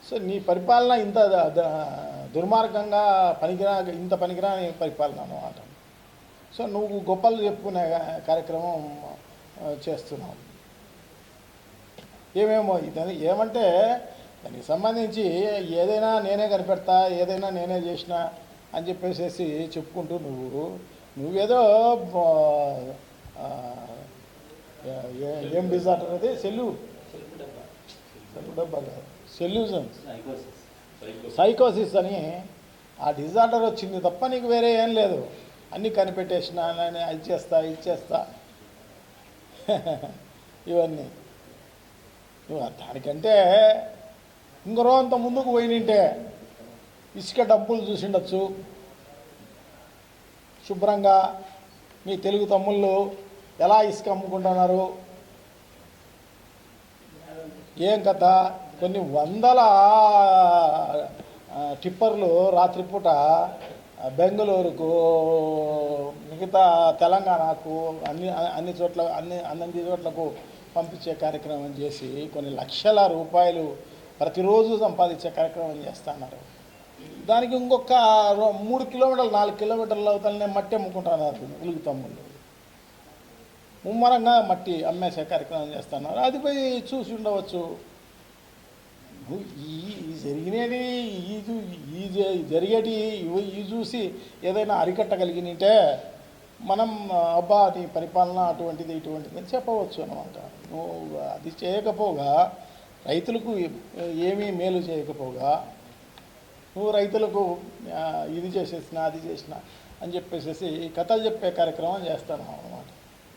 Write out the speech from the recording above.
So నీ పరిపాలన ఇంత దుర్మార్గంగా ఇంత పనికిరాని పరిపాలన అన్నమాట. సో నువ్వు గొప్పలు చెప్పుకునే కార్యక్రమం చేస్తున్నావు. ఏమేమో ఇది ఏమంటే దానికి సంబంధించి ఏదైనా నేనే కనిపెడతా, ఏదైనా నేనే చేసినా అని చెప్పేసి చెప్పుకుంటూ నువ్వేదో ఏం డిజార్డర్ అది సెల్యూజన్ సైకోసిస్ అని ఆ డిజార్డర్ వచ్చింది తప్ప నీకు వేరే ఏం లేదు. అన్నీ కనిపెట్టేసిన అది చేస్తా ఇవన్నీ నువ్వు దానికంటే ఇంకరో అంత ముందుకు పోయినంటే ఇసుక డబ్బులు చూసిండొచ్చు శుభ్రంగా. మీ తెలుగు తమ్ముళ్ళు ఎలా ఇసుక అమ్ముకుంటున్నారు, ఏం కథ. కొన్ని వందల టిప్పర్లు రాత్రిపూట బెంగళూరుకు, మిగతా తెలంగాణకు, అన్ని చోట్లకు పంపించే కార్యక్రమం చేసి కొన్ని లక్షల రూపాయలు ప్రతిరోజు సంపాదించే కార్యక్రమం చేస్తున్నారు. దానికి ఇంకొక 3 కిలోమీటర్లు 4 కిలోమీటర్ల అవతలనే మట్టి అమ్ముకుంటున్నారు తెలుగు తమ్ముళ్ళు. ముమ్మరంగా మట్టి అమ్మేసే కార్యక్రమం చేస్తున్నారు. అది పోయి చూసి ఉండవచ్చు. ఈ జరిగినవి జరిగేటి ఇవి చూసి ఏదైనా అరికట్టగలిగినంటే మనం అబ్బా నీ పరిపాలన అటువంటిది ఇటువంటిది అని చెప్పవచ్చు అన్నమాట. నువ్వు అది చేయకపోగా, రైతులకు ఏమీ మేలు చేయకపోగా, నువ్వు రైతులకు ఇది చేసేసినా అది చేసినా అని చెప్పేసి కథలు చెప్పే కార్యక్రమం చేస్తాను.